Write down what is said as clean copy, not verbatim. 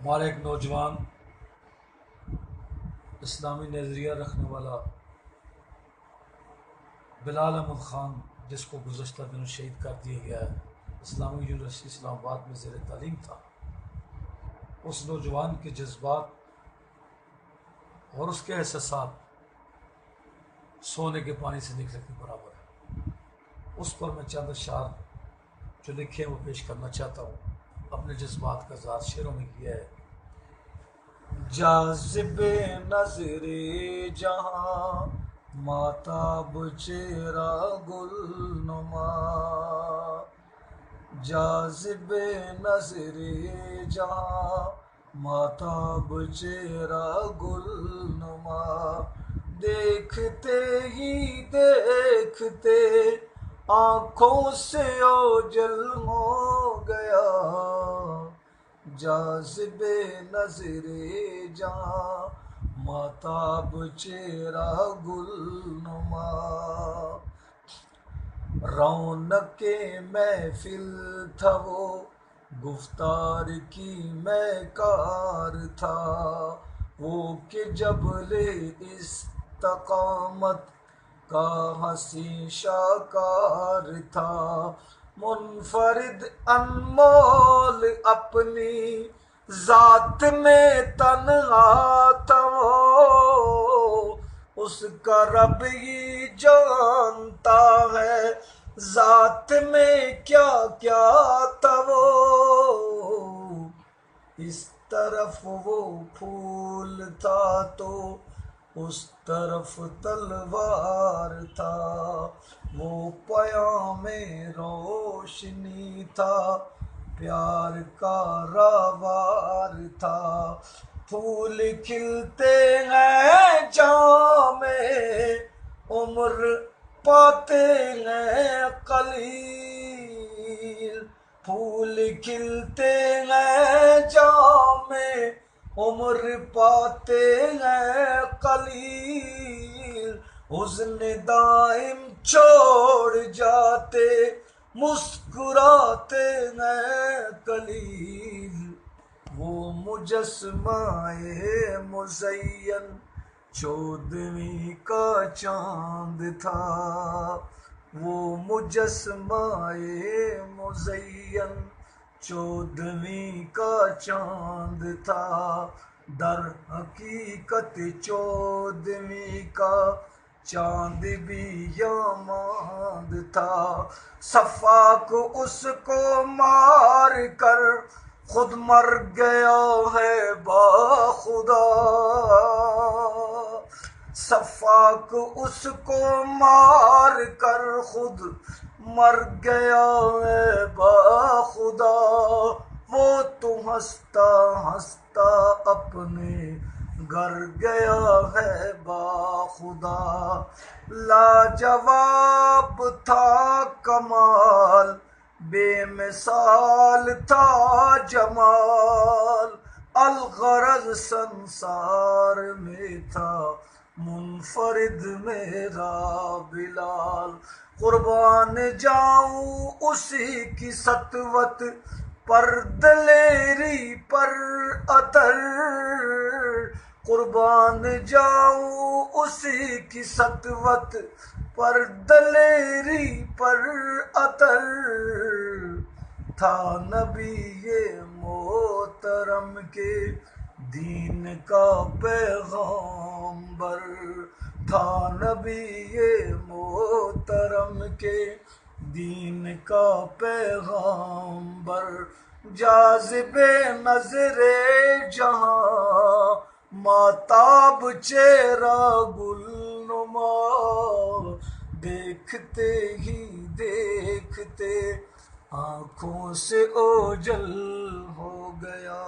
ہمارا ایک نوجوان اسلامی نظریہ رکھنے والا بلال احمد خان، جس کو گزشتہ دنوں شہید کر دیا گیا ہے، اسلامی یونیورسٹی اسلام آباد میں زیر تعلیم تھا، اس نوجوان کے جذبات اور اس کے احساسات سونے کے پانی سے نکلنے کے برابر ہے۔ اس پر میں چند اشعار جو لکھے وہ پیش کرنا چاہتا ہوں۔ اپنے جذبات کا اظہار شعروں میں کیا ہے۔ جاذب نظر جہاں ماتاب چہرہ گل نما، جاذب نظر جہاں ماتاب چہرہ گل نما، دیکھتے ہی دیکھتے آنکھوں سے اوجل ہو گیا، جاذب نظر جہاں ماتاب چہرہ گل نما، رونق محفل تھا وہ گفتار کی میکار تھا وہ، کہ جبل استقامت کا حسین شاکار تھا، منفرد انمول اپنی ذات میں تنہا تھا وہ، اس کا رب ہی جانتا ہے ذات میں کیا کیا تھا وہ، اس طرف وہ پھول تھا تو اس طرف تلوار تھا، وہ پیام روشنی تھا پیار کا راوار تھا، پھول کھلتے ہیں جہاں میں عمر پاتے ہیں قلیل، پھول کھلتے ہیں جہاں میں عمر پاتے ہیں قلیل، حزن دائم چھوڑ جاتے مسکراتے ہیں قلیل، وہ مجسمہ مزین چودھویں کا چاند تھا، وہ مجسمہ مزین چودھویں کا چاند تھا، در حقیقت چودھویں کا چاند بھی یا ماند تھا، صفاق اس کو مار کر خود مر گیا ہے باخدا، صفاق اس کو مار کر خود مر گیا ہے باخدا، وہ تو ہنستا ہنستا اپنے گھر گیا ہے باخدا، لاجواب تھا کمال بے مثال تھا جمال، الغرض سنسار میں تھا منفرد میرا بلال، قربان جاؤں اسی کی سطوت پر دلیری پر عطر، قربان جاؤں اسی کی سطوت پر دلیری پر عطر، تھا نبی محترم کے دین کا پیغامبر، تھا نبی محترم کے دین کا پیغامبر، جاذب نظر جہاں ماتاب چہرہ گل نما، دیکھتے ہی دیکھتے آنکھوں سے اوجل ہو گیا۔